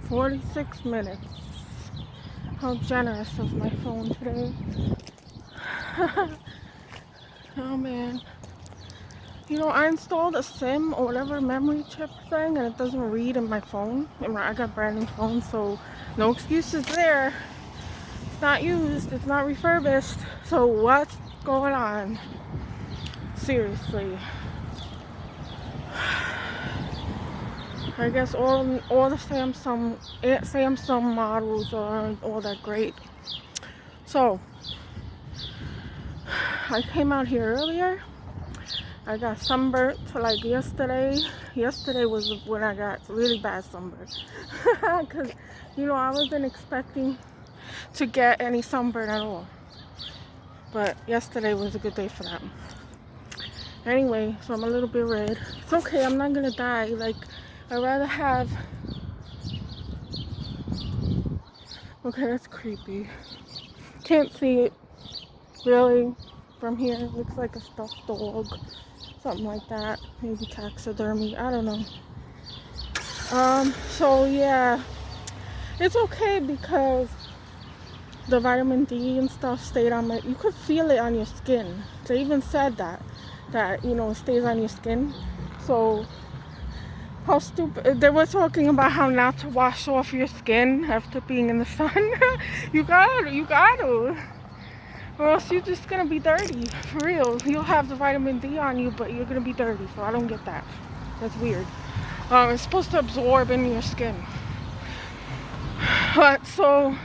46 minutes. How generous of my phone today. Oh man. You know, I installed a SIM or whatever memory chip thing and it doesn't read in my phone. And I got a brand new phone, so no excuses there. It's not used, it's not refurbished. So what's going on? Seriously. I guess all the Samsung models aren't all that great. So I came out here earlier. I got sunburnt like yesterday. Yesterday was when I got really bad sunburn. Because, you know, I wasn't expecting to get any sunburn at all. But yesterday was a good day for that. Anyway, so I'm a little bit red. It's okay, I'm not gonna die. Like, I'd rather have... Okay, that's creepy. Can't see it really from here. It looks like a stuffed dog. Something like that. Maybe taxidermy. I don't know. So yeah. It's okay because the vitamin D and stuff stayed on my... You could feel it on your skin. They even said that, you know, it stays on your skin. So... How stupid. They were talking about how not to wash off your skin after being in the sun. You gotta. Or else you're just gonna be dirty. For real. You'll have the vitamin D on you, but you're gonna be dirty. So I don't get that. That's weird. It's supposed to absorb in your skin. But so,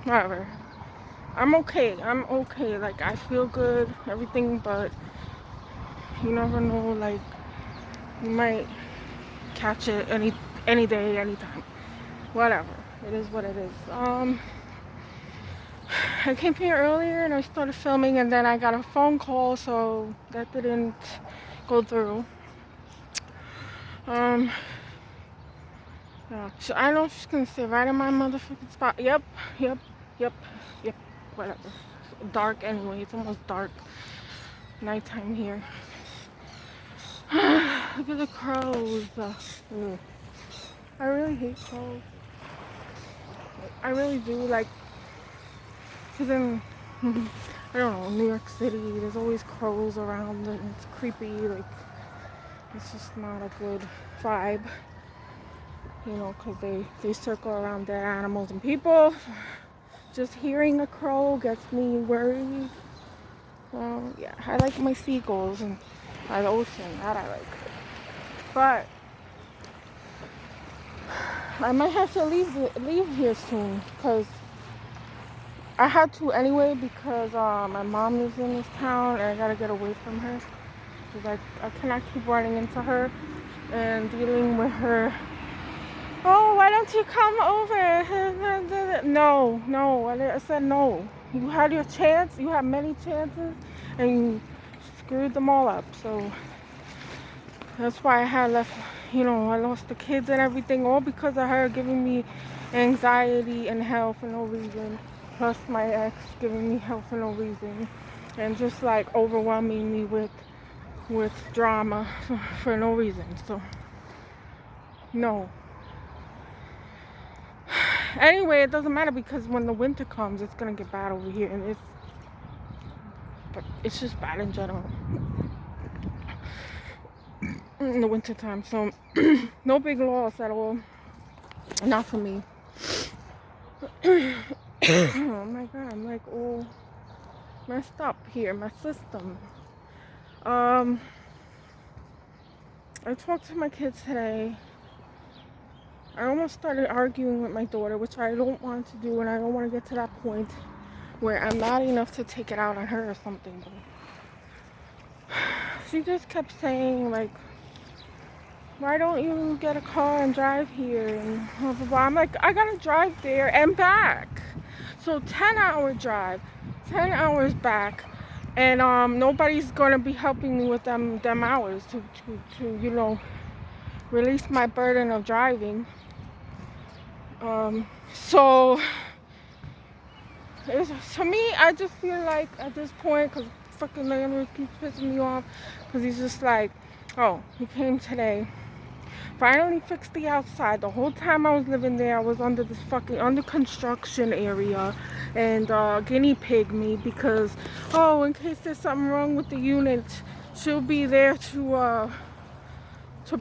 whatever. I'm okay. Like, I feel good, everything, but you never know, like, you might catch it any day, anytime. Whatever. It is what it is. I came here earlier and I started filming and then I got a phone call, so that didn't go through. Yeah. So I know she's gonna sit right in my motherfucking spot. Yep. Whatever. It's dark anyway. It's almost dark. Nighttime here. Look at the crows. I really hate crows. I really do, like, because in, I don't know, New York City, there's always crows around and it's creepy, like, it's just not a good vibe, you know, because they circle around dead animals and people. Just hearing a crow gets me worried. Yeah, I like my seagulls and by the ocean, that I like. But I might have to leave here soon because I had to anyway because my mom lives in this town and I gotta get away from her because I cannot keep running into her and dealing with her. Oh, why don't you come over? No, I said no. You had your chance, you had many chances and you screwed them all up, so that's why I had left. You know, I lost the kids and everything, all because of her giving me anxiety and hell for no reason. Plus my ex giving me hell for no reason. And just like overwhelming me with drama for no reason. So, no. Anyway, it doesn't matter because when the winter comes, it's going to get bad over here. And it's just bad in general. In the winter time, so no big loss at all. Not for me. Oh my god, I'm like all messed up here, my system. I talked to my kids today. I almost started arguing with my daughter, which I don't want to do, and I don't want to get to that point where I'm not enough to take it out on her or something. But she just kept saying, like, why don't you get a car and drive here and blah blah blah. I'm like, I gotta drive there and back, so 10-hour drive, 10 hours back, and nobody's gonna be helping me with them hours to you know, release my burden of driving. So to me, I just feel like at this point, because fucking landlord keeps pissing me off, because he's just like, Oh, he came today. Finally fixed the outside. The whole time I was living there, I was under this fucking under construction area, and guinea pig me because, oh, in case there's something wrong with the unit, she'll be there to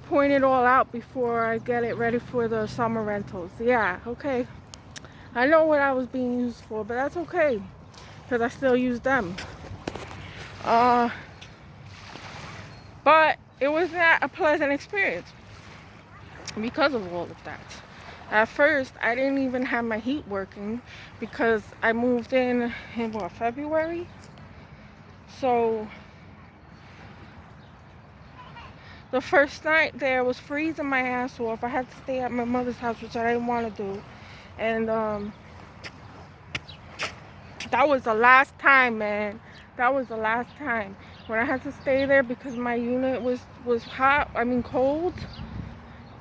point it all out before I get it ready for the summer rentals. Yeah, okay. I know what I was being used for, but that's okay because I still use them. But it was not a pleasant experience because of all of that. At first, I didn't even have my heat working because I moved in what, February? So the first night there was freezing my ass off. I had to stay at my mother's house, which I didn't want to do. And that was the last time, man. That was the last time when I had to stay there because my unit was hot. I mean cold.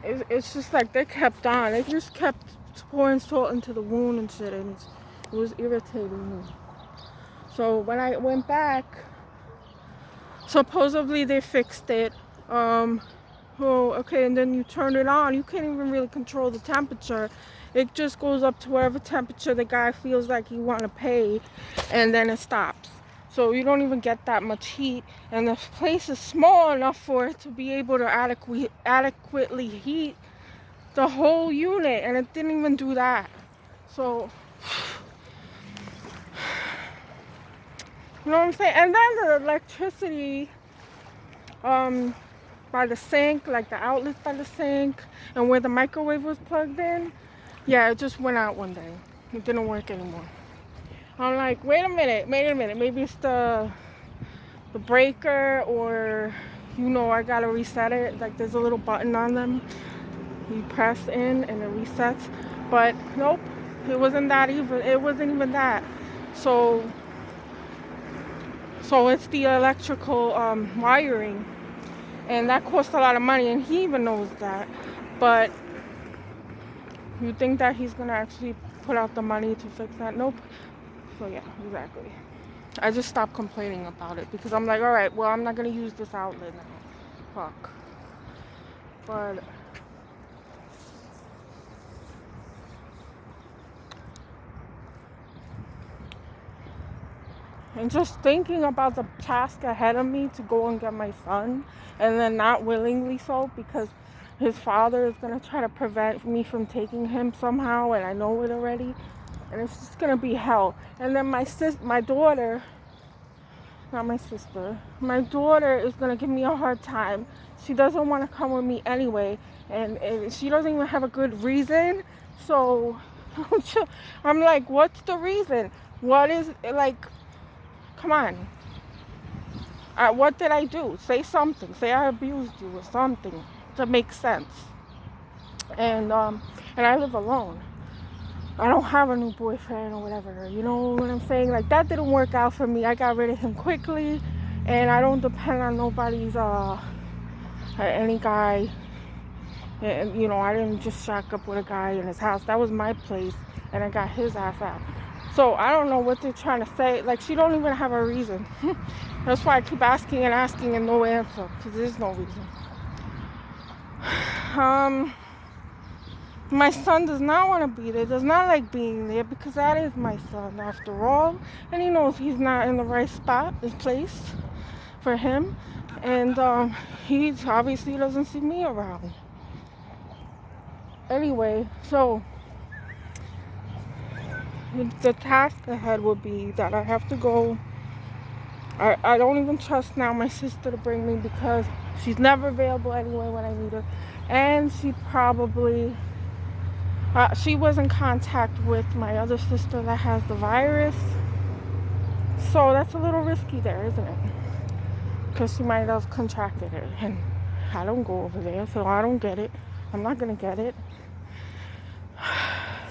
It's just like they kept on. They just kept pouring salt into the wound and shit, and it was irritating me. So when I went back, supposedly they fixed it. Oh, okay, and then you turn it on. You can't even really control the temperature. It just goes up to whatever temperature the guy feels like he want to pay, and then it stops. So you don't even get that much heat, and the place is small enough for it to be able to adequately heat the whole unit, and it didn't even do that. So, you know what I'm saying? And then the electricity, by the sink, like the outlets by the sink, and where the microwave was plugged in, yeah, it just went out one day. It didn't work anymore. I'm like, wait a minute, maybe it's the breaker, or I gotta reset it. Like there's a little button on them. You press in and it resets. But nope, it wasn't that even. It wasn't even that. So it's the electrical wiring, and that costs a lot of money, and he even knows that. But you think that he's gonna actually put out the money to fix that? Nope. So yeah, exactly. I just stopped complaining about it because I'm like, all right, well, I'm not gonna use this outlet now. Fuck. But and just thinking about the task ahead of me to go and get my son, and then not willingly so because his father is gonna try to prevent me from taking him somehow, and I know it already, and it's just gonna be hell. And then my daughter is gonna give me a hard time. She doesn't want to come with me anyway, and she doesn't even have a good reason. So I'm like, what's the reason? What is like? Come on. What did I do? Say something. Say I abused you or something to make sense. And I live alone. I don't have a new boyfriend or whatever. You know what I'm saying? Like that didn't work out for me. I got rid of him quickly, and I don't depend on nobody's any guy. And I didn't just shack up with a guy in his house. That was my place, and I got his ass out. So I don't know what they're trying to say. Like she don't even have a reason. That's why I keep asking and no answer, because there's no reason. My son does not want to be there, does not like being there, because that is my son after all, and he knows he's not in the right spot, this place for him, and he obviously doesn't see me around. Anyway, so the task ahead would be that I have to go. I don't even trust now my sister to bring me because she's never available anyway when I need her, and she was in contact with my other sister that has the virus, so that's a little risky there, isn't it? Because she might have contracted it, and I don't go over there, so I don't get it. I'm not gonna get it.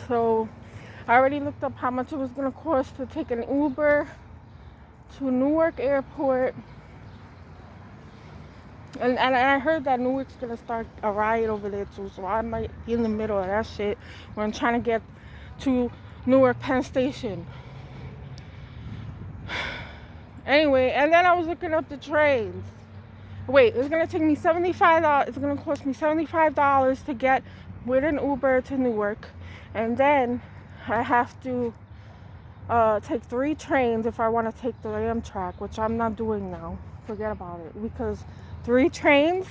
So I already looked up how much it was gonna cost to take an Uber to Newark Airport. And I heard that Newark's gonna start a riot over there too, so I might be in the middle of that shit when I'm trying to get to Newark Penn Station. Anyway, and then I was looking up the trains, Wait, it's gonna take me $75. It's gonna cost me $75 to get with an Uber to Newark, and then I have to take 3 trains if I want to take the Amtrak, which I'm not doing now. Forget about it, because 3 trains,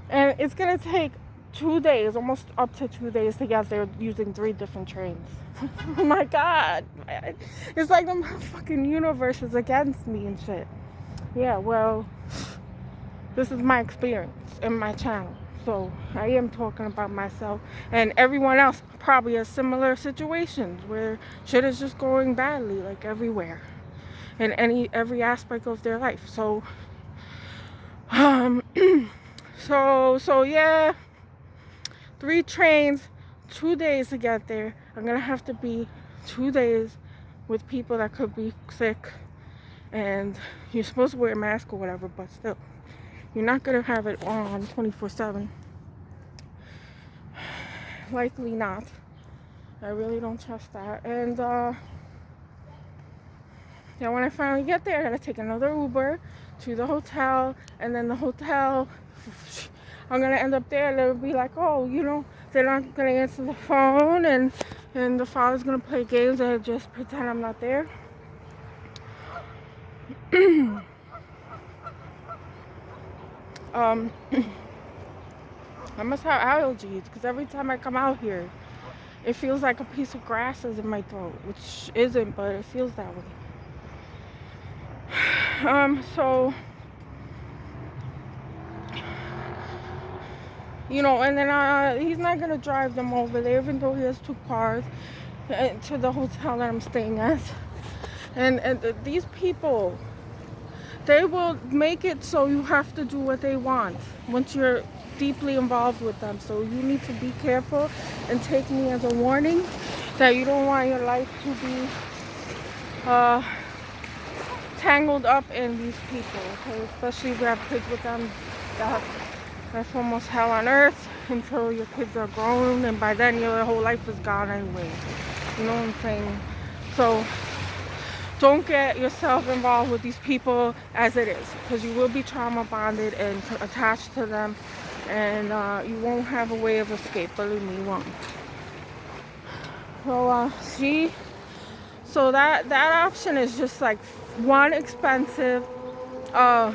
and it's gonna take 2 days, almost up to 2 days to get there using 3 different trains. Oh my God, it's like the fucking universe is against me and shit. Yeah, well, this is my experience in my channel. So I am talking about myself, and everyone else probably has similar situations where shit is just going badly, like everywhere, in every aspect of their life. So, so yeah, 3 trains, 2 days to get there. I'm gonna have to be 2 days with people that could be sick, and you're supposed to wear a mask or whatever, but still, you're not gonna have it on 24/7. Likely not. I really don't trust that. And yeah, when I finally get there, I gotta take another Uber to the hotel, and then the hotel, I'm gonna end up there, and they'll be like, oh, you know, they're not gonna answer the phone, and the father's gonna play games and just pretend I'm not there. I must have allergies, because every time I come out here, it feels like a piece of grass is in my throat, which isn't, but it feels that way. So, you know, and then he's not gonna drive them over there, even though he has 2 cars, to the hotel that I'm staying at. And these people, they will make it so you have to do what they want once you're deeply involved with them. So you need to be careful and take me as a warning that you don't want your life to be tangled up in these people, okay? Especially if you have kids with them. That's almost hell on earth until your kids are grown, and by then your whole life is gone anyway. You know what I'm saying? So don't get yourself involved with these people as it is, because you will be trauma bonded and attached to them, and you won't have a way of escape. Believe me, you won't. So see, so that option is just like, 1, expensive, 2,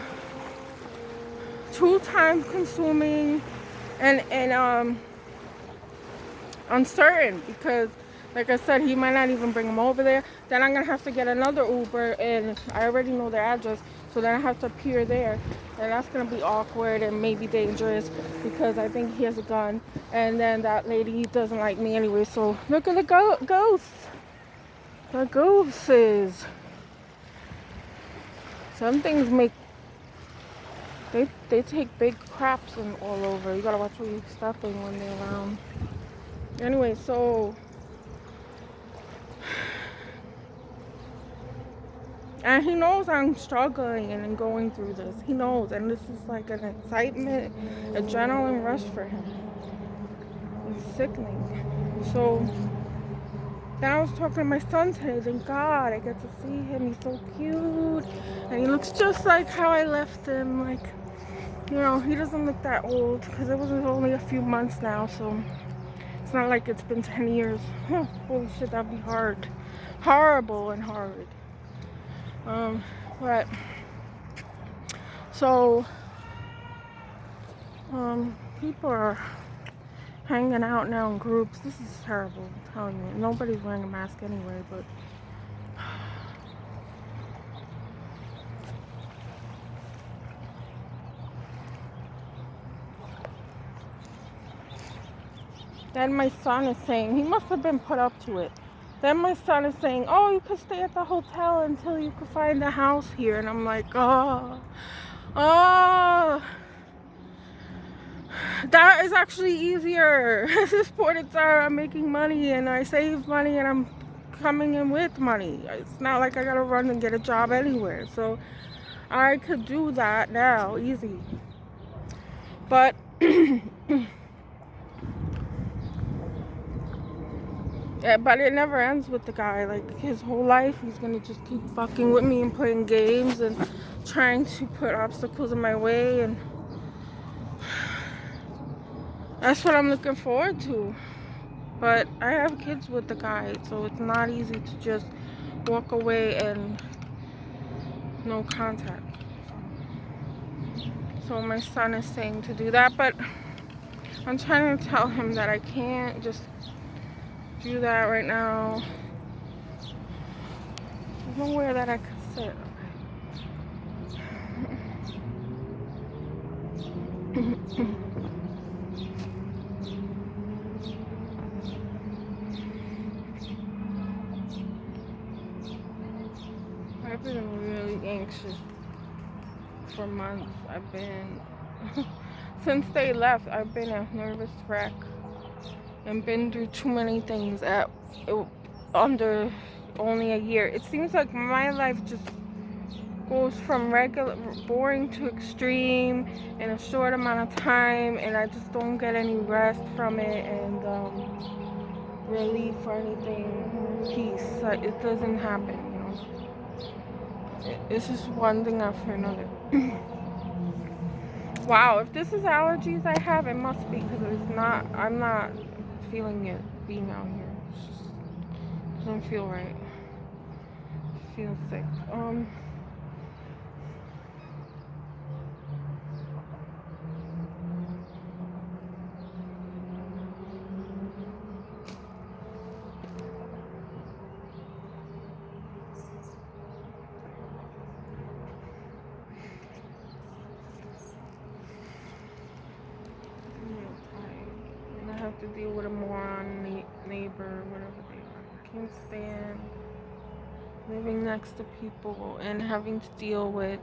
time consuming, and uncertain, because like I said, he might not even bring them over there. Then I'm gonna have to get another Uber, and I already know their address, so then I have to appear there, and that's gonna be awkward and maybe dangerous, because I think he has a gun, and then that lady doesn't like me anyway. So look at the ghosts. The ghosts. Some things make, they take big craps and all over. You gotta watch where you're stepping when they're around. Anyway, so, and he knows I'm struggling and going through this. He knows, and this is like an excitement, adrenaline rush for him. It's sickening. So then I was talking to my son today. Thank God I get to see him. He's so cute, and he looks just like how I left him. Like, you know, he doesn't look that old, because it was only a few months now, so it's not like it's been 10 years. Holy shit, that'd be hard. Horrible and hard. But, so, people are hanging out now in groups. This is terrible, I'm telling you. Nobody's wearing a mask anyway, but then my son is saying, he must have been put up to it. Then my son is saying, oh, you could stay at the hotel until you could find a house here. And I'm like, oh, that is actually easier. At this point in time, I'm making money, and I save money, and I'm coming in with money. It's not like I gotta run and get a job anywhere. So I could do that now, easy. But Yeah, but it never ends with the guy. Like, his whole life, he's gonna just keep fucking with me and playing games and trying to put obstacles in my way, and that's what I'm looking forward to. But I have kids with the guy, so it's not easy to just walk away and no contact. So my son is saying to do that, but I'm trying to tell him that I can't just do that right now. There's nowhere that I could sit. I've been really anxious for months. I've been, since they left, I've been a nervous wreck and been through too many things under only a year. It seems like my life just goes from regular boring to extreme in a short amount of time, and I just don't get any rest from it, and relief or anything, peace. It doesn't happen, you know. It's just one thing after another. Wow, if this is allergies I have, it must be, because it's not, I'm not feeling it being out here. It just doesn't feel right. I feel sick. And I have to deal with a moron neighbor, whatever they are. I can't stand living next to people and having to deal with,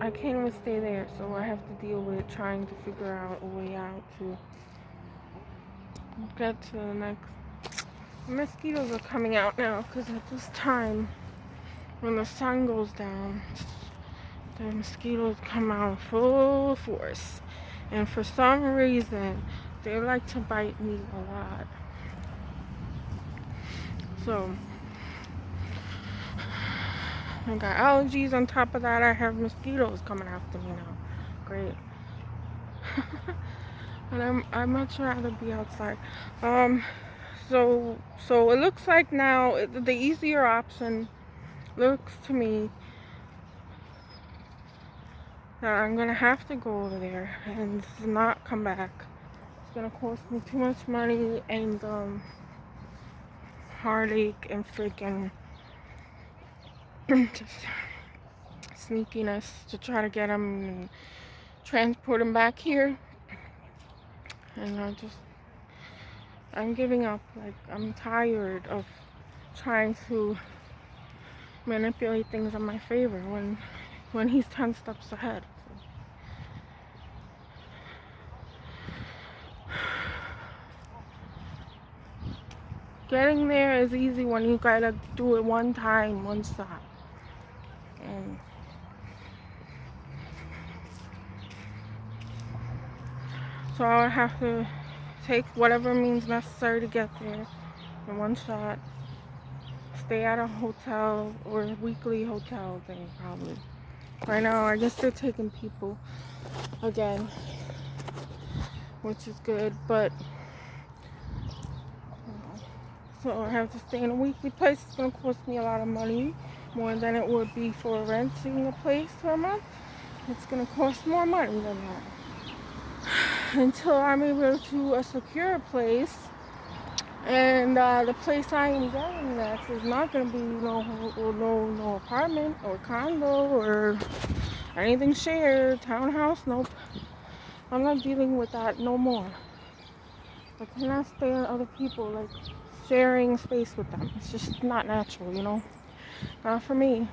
I can't even stay there, so I have to deal with trying to figure out a way out to get to the next. The mosquitoes are coming out now, because at this time, when the sun goes down, the mosquitoes come out full force. And for some reason, they like to bite me a lot. So, I got allergies. On top of that, I have mosquitoes coming after me now. Great. And I'd much rather be outside. So it looks like now the easier option looks to me that I'm gonna have to go over there and not come back. It's gonna cost me too much money and heartache and freaking just sneakiness to try to get them and transport them back here. And I'm giving up. Like, I'm tired of trying to manipulate things in my favor when he's 10 steps ahead. Getting there is easy when you gotta do it one time, one stop. And so I would have to take whatever means necessary to get there in one shot. Stay at a hotel or a weekly hotel thing, probably. Right now, I guess they're taking people again, which is good, but so I have to stay in a weekly place. It's gonna cost me a lot of money, more than it would be for renting a place for a month. It's gonna cost more money than that until I'm able to secure a place. And the place I am getting next is not gonna be no apartment or condo or anything shared, townhouse. Nope. I'm not dealing with that no more. I cannot stand other people like sharing space with them. It's just not natural, you know. Not for me.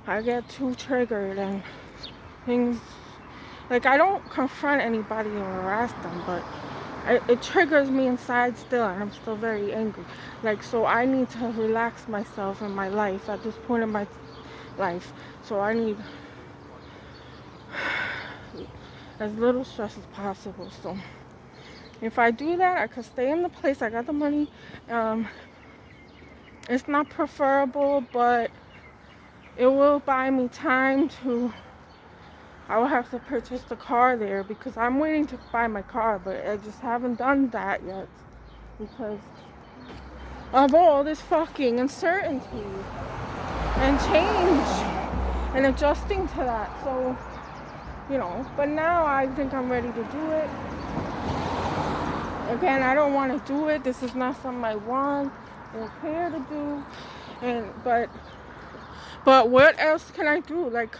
I get too triggered and things like, I don't confront anybody or harass them, but it triggers me inside still, and I'm still very angry. Like, so I need to relax myself in my life at this point in my life. So I need as little stress as possible. So If I do that, I could stay in the place. I got the money. It's not preferable, but it will buy me time to. I will have to purchase the car there because I'm waiting to buy my car, but I just haven't done that yet because of all this fucking uncertainty and change and adjusting to that. So, but now I think I'm ready to do it. Again, I don't want to do it. This is not something I want or care to do. But what else can I do? Like,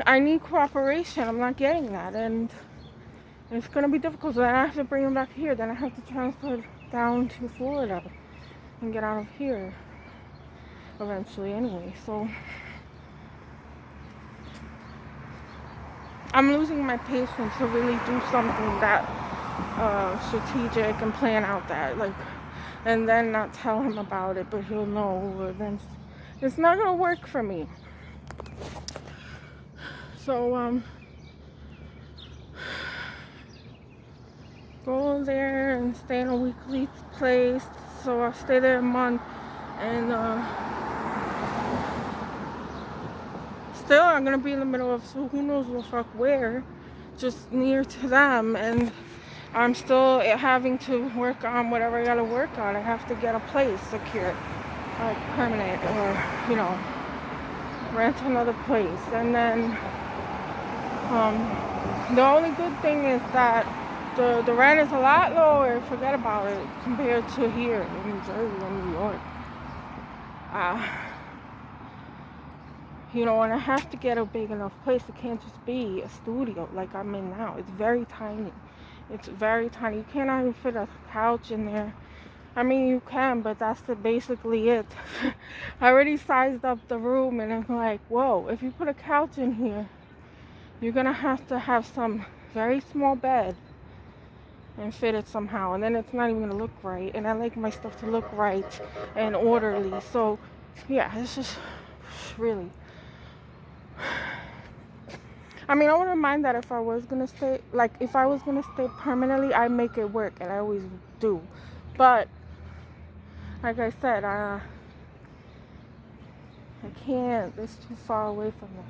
I need cooperation. I'm not getting that, and it's gonna be difficult. So then I have to bring him back here. Then I have to transfer down to Florida and get out of here eventually. Anyway, so I'm losing my patience to really do something that strategic and plan out that and then not tell him about it, but he'll know. Or then it's not gonna work for me. So go there and stay in a weekly place. So I'll stay there a month, and still I'm gonna be in the middle of who knows the fuck where, just near to them, and I'm still having to work on whatever I gotta work on. I have to get a place secure, like permanent, or rent another place. And then the only good thing is that the rent is a lot lower. Forget about it compared to here in New Jersey and New York. And I have to get a big enough place. It can't just be a studio like I'm in now. It's very tiny. It's very tiny. You cannot even fit a couch in there. I mean, you can, but that's basically it. I already sized up the room, and I'm like, whoa, if you put a couch in here, you're going to have some very small bed and fit it somehow. And then it's not even going to look right. And I like my stuff to look right and orderly. So, yeah, it's just really... I mean, I wouldn't mind that if I was going to stay. Like, if I was going to stay permanently, I'd make it work. And I always do. But, like I said, I can't. It's too far away from me.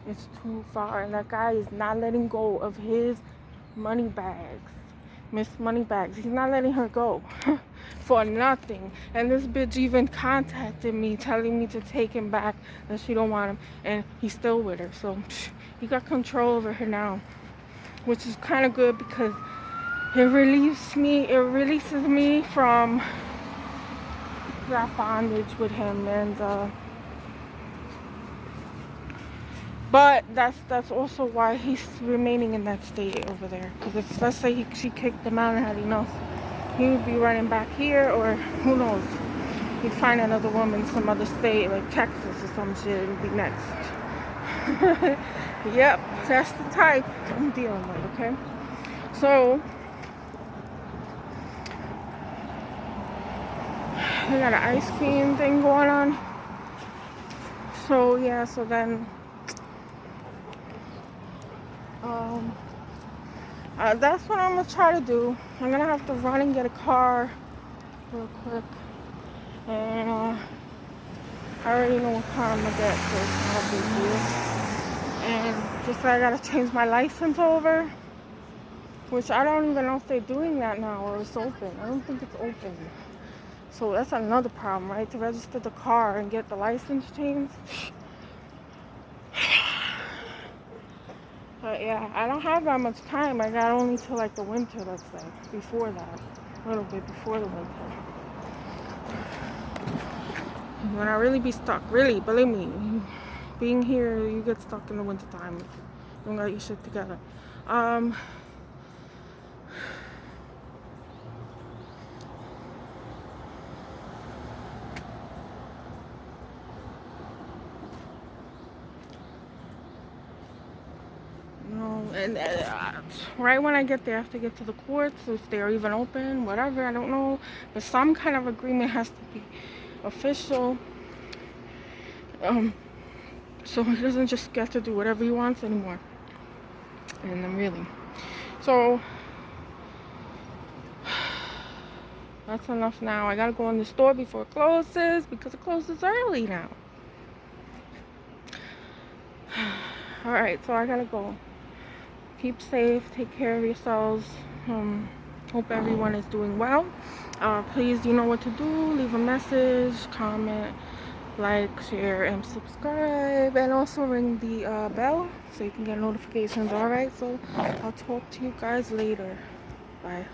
It's too far. And that guy is not letting go of his money bags. Miss Moneybags. He's not letting her go for nothing. And this bitch even contacted me telling me to take him back, that she don't want him, and he's still with her. So he got control over her now, which is kind of good because it releases me from that bondage with him. And but that's also why he's remaining in that state over there. Because if, let's say, she kicked him out and had enough, he would be running back here, or who knows, he'd find another woman in some other state, like Texas or some shit, and be next. Yep, that's the type I'm dealing with, okay? So, we got an ice cream thing going on. So, yeah, so then... that's what I'm gonna try to do. I'm gonna have to run and get a car real quick, and I already know what car I'm gonna get, so it's not a big deal. And just I gotta change my license over, which I don't even know if they're doing that now or it's open. I don't think it's open. So that's another problem, right? To register the car and get the license changed. But yeah, I don't have that much time. I got only till like the winter, let's say. Before that. A little bit before the winter. When I really be stuck. Really, believe me. Being here, you get stuck in the winter time. You don't got your shit together. And right when I get there, I have to get to the courts, if they're even open, whatever, I don't know. But some kind of agreement has to be official. So he doesn't just get to do whatever he wants anymore. And then really. So, That's enough now. I gotta go in the store before it closes because it closes early now. Alright, so I gotta go. Keep safe, take care of yourselves. Hope everyone is doing well. Please, you know what to do. Leave a message, comment, like, share, and subscribe. And also ring the bell so you can get notifications. Alright, so I'll talk to you guys later. Bye.